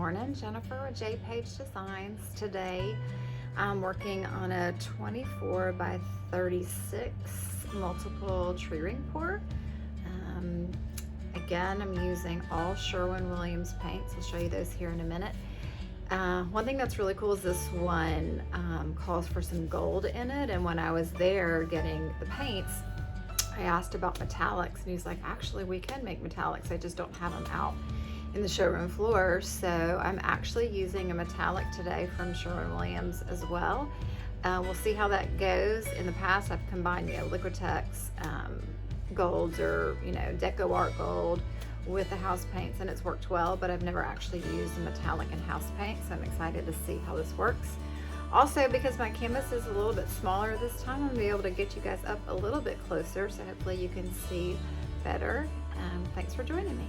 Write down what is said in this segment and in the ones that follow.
morning. Jennifer with J Page Designs. Today I'm working on a 24 by 36 multiple tree ring pour. Again, I'm using all Sherwin Williams paints. I'll show you those here in a minute. One thing that's really cool is this one calls for some gold in it, and when I was there getting the paints, I asked about metallics, and he's like, actually we can make metallics, I just don't have them out in the showroom floor. So I'm actually using a metallic today from Sherwin Williams as well. We'll see how that goes. In the past I've combined Liquitex golds or Deco Art gold with the house paints, and it's worked well, but I've never actually used a metallic in house paint, so I'm excited to see how this works. Also, because my canvas is a little bit smaller this time, I'm gonna be able to get you guys up a little bit closer, so hopefully you can see better. Thanks for joining me.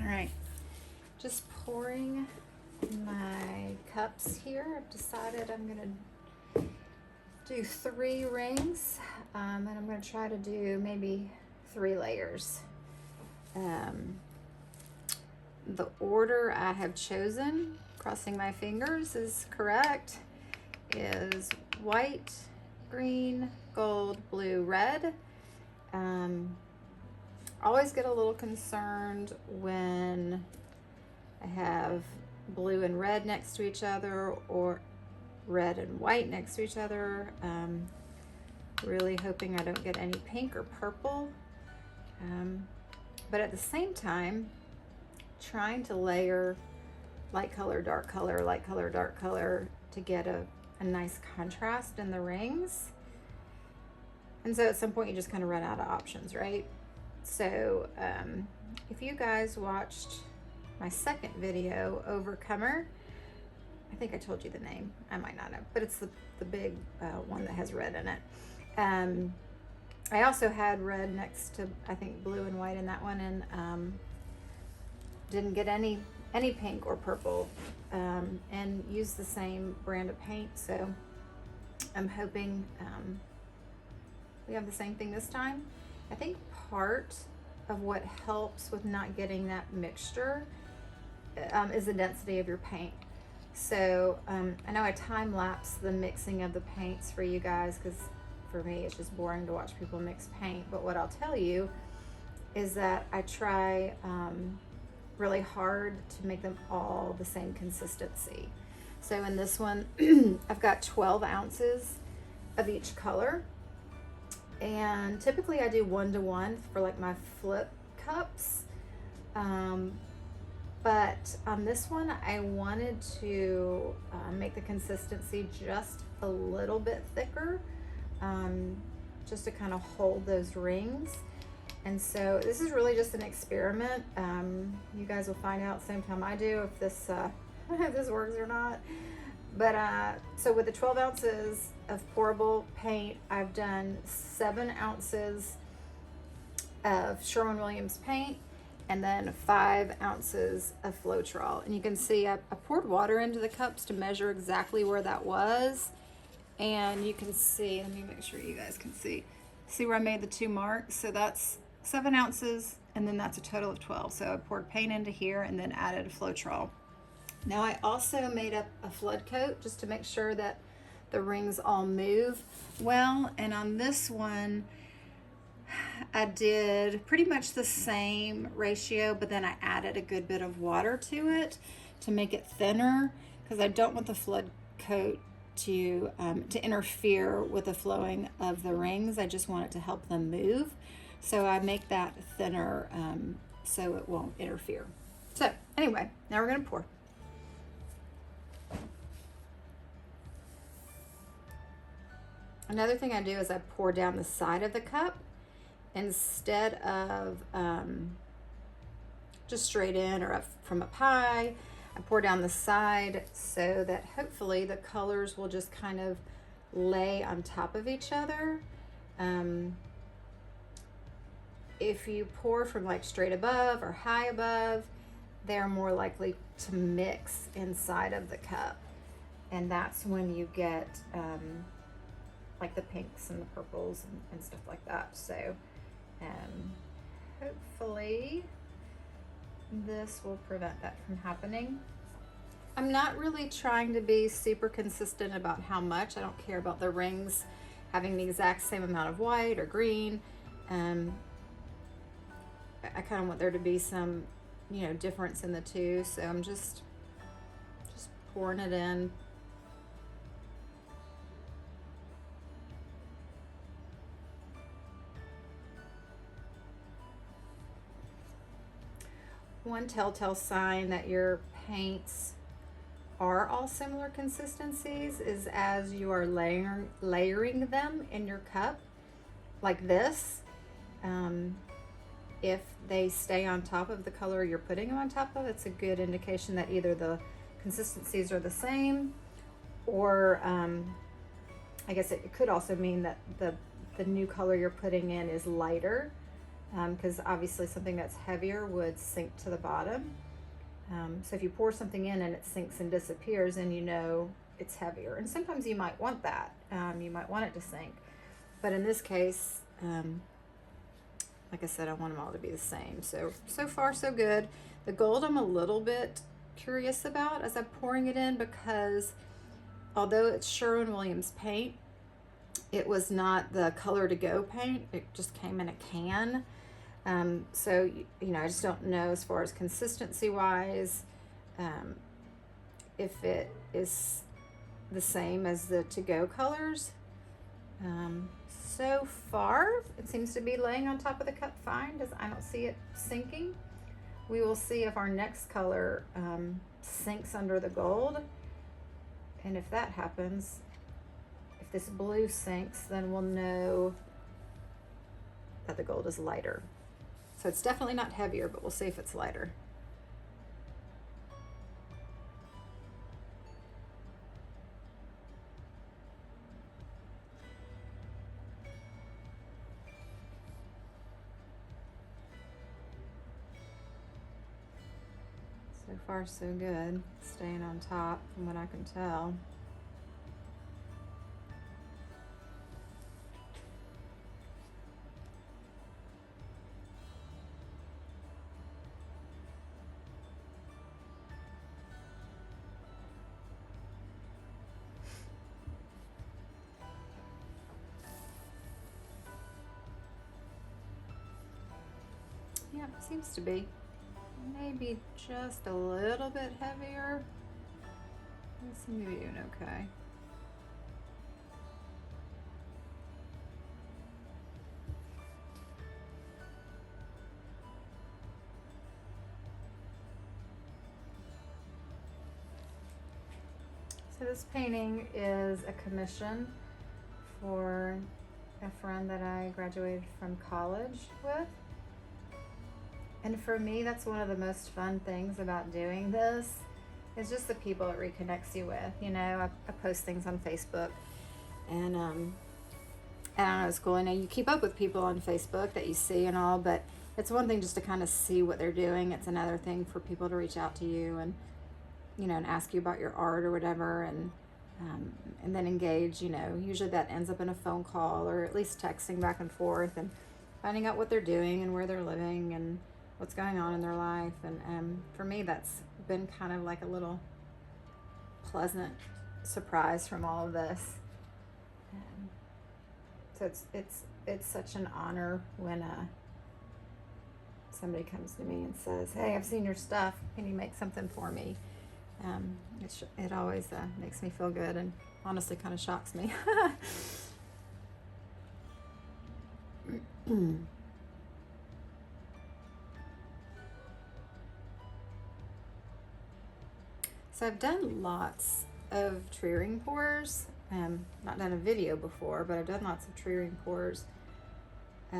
Alright, just pouring my cups here. I've decided I'm going to do 3 rings, and I'm going to try to do maybe 3 layers. The order I have chosen, crossing my fingers, is correct, is white, green, gold, blue, red. Always get a little concerned when I have blue and red next to each other or red and white next to each other. Really hoping I don't get any pink or purple. But at the same time, trying to layer light color, dark color, light color, dark color to get a nice contrast in the rings. And so at some point you just kind of run out of options, right? So if you guys watched my second video, Overcomer, I think I told you the name, I might not have, but it's the big one that has red in it. I also had red next to, I think, blue and white in that one, and didn't get any pink or purple, and used the same brand of paint. So I'm hoping we have the same thing this time. I think part of what helps with not getting that mixture is the density of your paint. So I know I time-lapse the mixing of the paints for you guys, because for me it's just boring to watch people mix paint. But what I'll tell you is that I try really hard to make them all the same consistency. So in this one I've got 12 ounces of each color. And typically I do 1-to-1 for like my flip cups. But on this one, I wanted to make the consistency just a little bit thicker, just to kind of hold those rings. And so this is really just an experiment. You guys will find out same time I do if this if this works or not. But so with the 12 ounces of pourable paint, I've done 7 ounces of Sherwin Williams paint, and then 5 ounces of Floetrol. And you can see I poured water into the cups to measure exactly where that was. And you can see, let me make sure you guys can see where I made the 2 marks. So that's 7 ounces, and then that's a total of 12. So I poured paint into here and then added Floetrol. Now I also made up a flood coat just to make sure that the rings all move well. And on this one, I did pretty much the same ratio, but then I added a good bit of water to it to make it thinner, because I don't want the flood coat to interfere with the flowing of the rings. I just want it to help them move. So I make that thinner so it won't interfere. So anyway, now we're gonna pour. Another thing I do is I pour down the side of the cup instead of just straight in or up from up high. I pour down the side so that hopefully the colors will just kind of lay on top of each other. If you pour from like straight above or high above, they're more likely to mix inside of the cup. And that's when you get like the pinks and the purples and stuff like that. So hopefully this will prevent that from happening. I'm not really trying to be super consistent about how much. I don't care about the rings having the exact same amount of white or green. I kind of want there to be some, you know, difference in the two. So I'm just pouring it in. One telltale sign that your paints are all similar consistencies is as you are layering them in your cup, like this. If they stay on top of the color you're putting them on top of, it's a good indication that either the consistencies are the same, or I guess it could also mean that the new color you're putting in is lighter. Because obviously something that's heavier would sink to the bottom. So if you pour something in and it sinks and disappears, then you know it's heavier. And sometimes you might want that. You might want it to sink. But in this case, like I said, I want them all to be the same. So far so good. The gold I'm a little bit curious about as I'm pouring it in, because although it's Sherwin Williams paint, it was not the color to go paint. It just came in a can. So, you know, I just don't know as far as consistency wise, if it is the same as the to-go colors. So far, it seems to be laying on top of the cup fine. I don't see it sinking. We will see if our next color sinks under the gold. And if that happens, if this blue sinks, then we'll know that the gold is lighter. So it's definitely not heavier, but we'll see if it's lighter. So far so good, staying on top from what I can tell. Yeah, it seems to be. Maybe just a little bit heavier. Let's see, maybe doing okay. So this painting is a commission for a friend that I graduated from college with. And for me, that's one of the most fun things about doing this. It's just the people it reconnects you with. You know, I post things on Facebook, and I don't know, it's cool. I know you keep up with people on Facebook that you see and all, but it's one thing just to kind of see what they're doing. It's another thing for people to reach out to you and, you know, and ask you about your art or whatever, and then engage. You know, usually that ends up in a phone call or at least texting back and forth and finding out what they're doing and where they're living and what's going on in their life. And for me, that's been kind of like a little pleasant surprise from all of this. So it's such an honor when somebody comes to me and says, "Hey, I've seen your stuff. Can you make something for me?" It always makes me feel good and honestly kind of shocks me. So I've done lots of tree ring pours. Not done a video before, but I've done lots of tree ring pours. But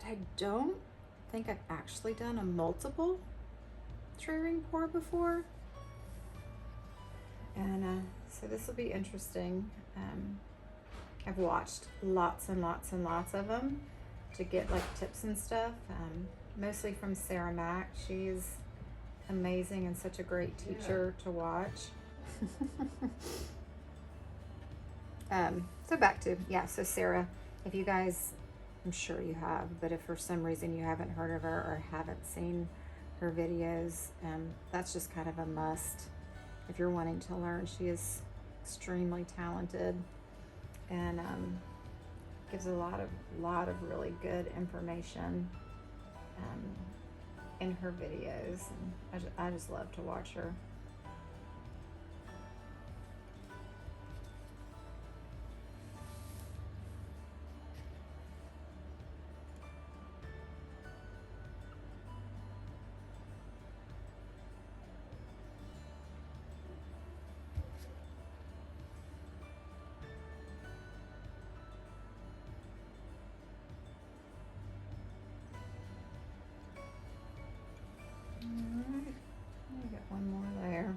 I don't think I've actually done a multiple tree ring pour before. And so this will be interesting. I've watched lots and lots and lots of them to get like tips and stuff, mostly from Sarah Mack. She's amazing and such a great teacher to watch. So back to, so Sarah, if you guys, I'm sure you have, but if for some reason you haven't heard of her or haven't seen her videos, that's just kind of a must if you're wanting to learn. She is extremely talented and gives a lot of really good information in her videos, and I just love to watch her. Alright, I got one more there.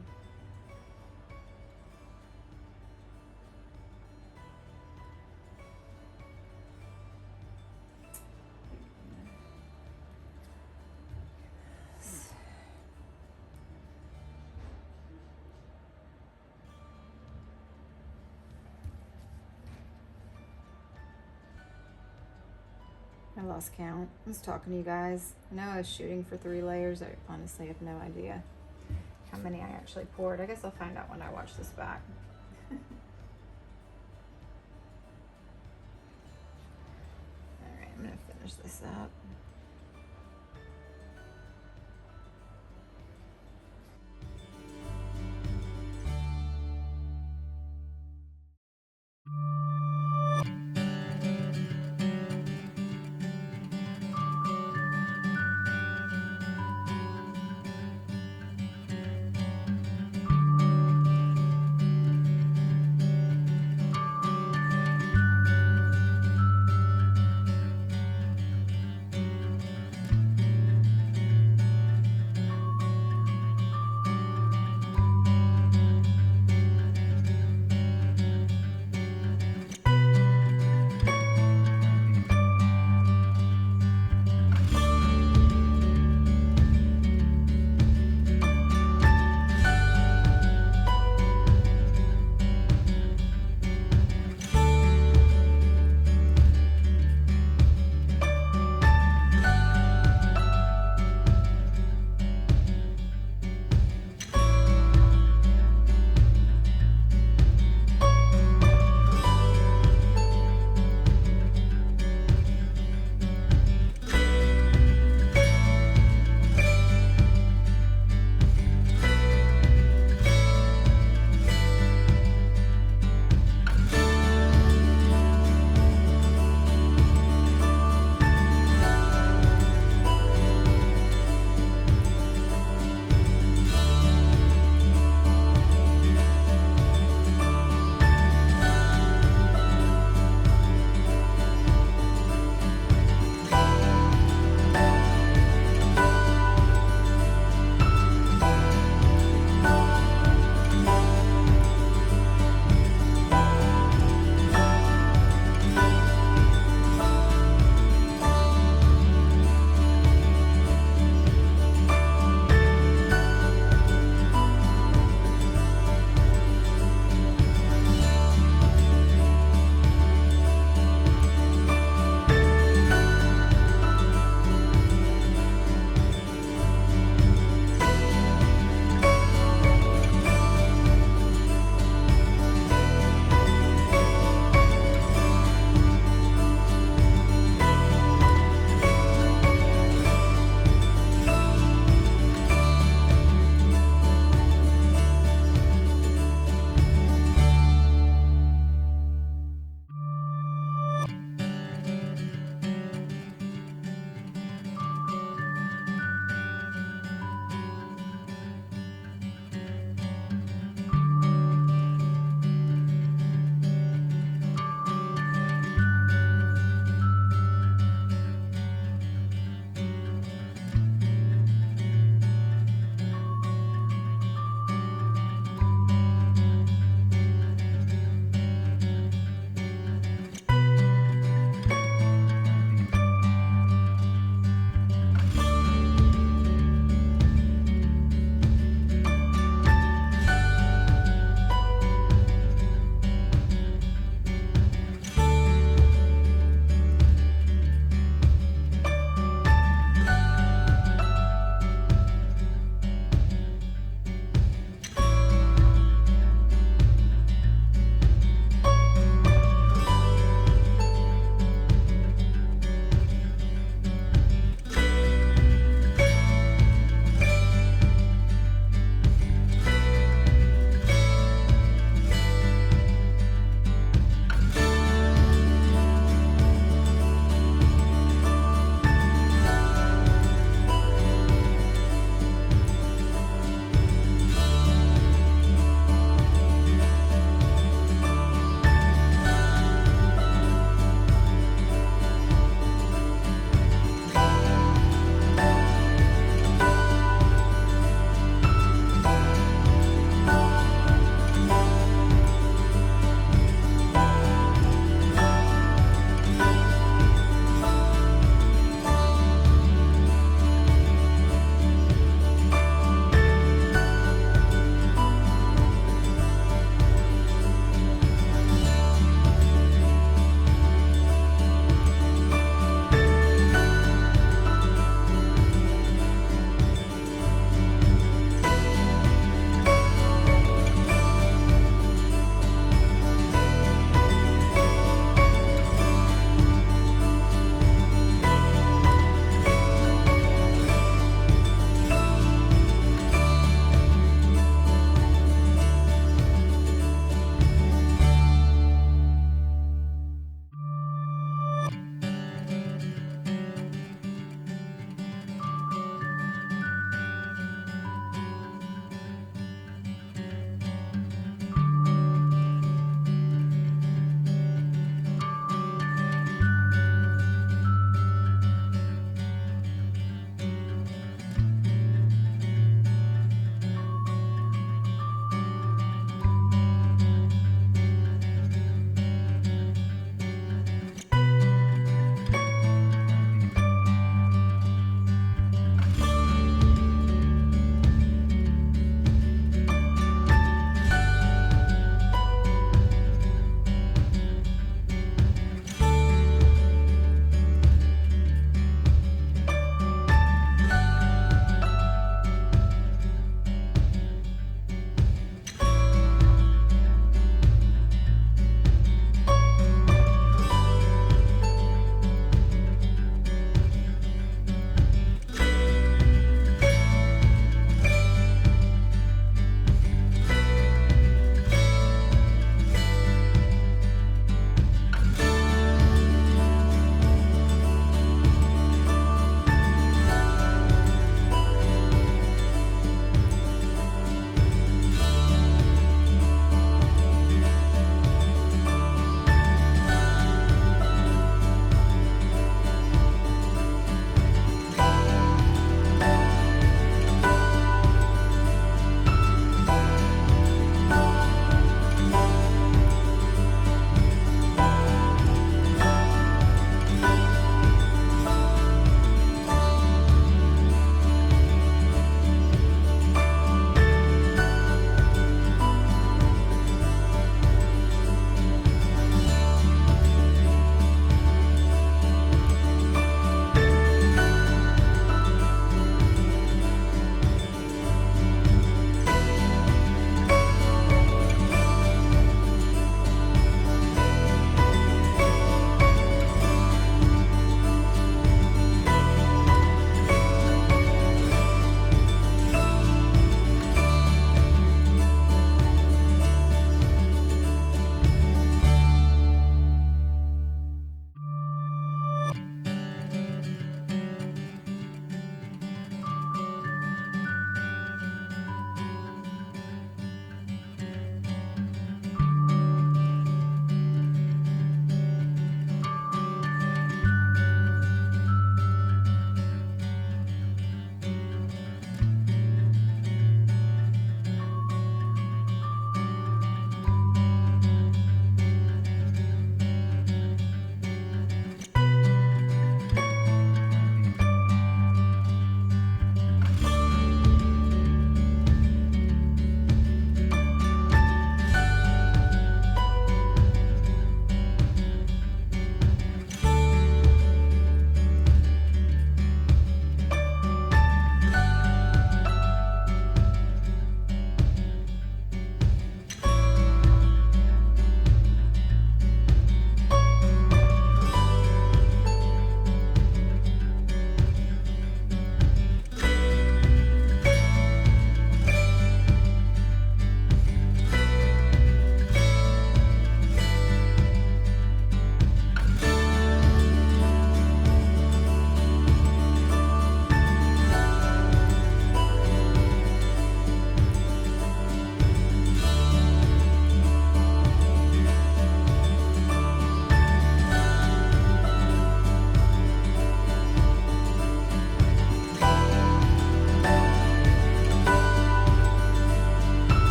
I lost count. I was talking to you guys. I know I was shooting for 3 layers. I honestly have no idea how many I actually poured. I guess I'll find out when I watch this back. Alright, I'm gonna finish this up.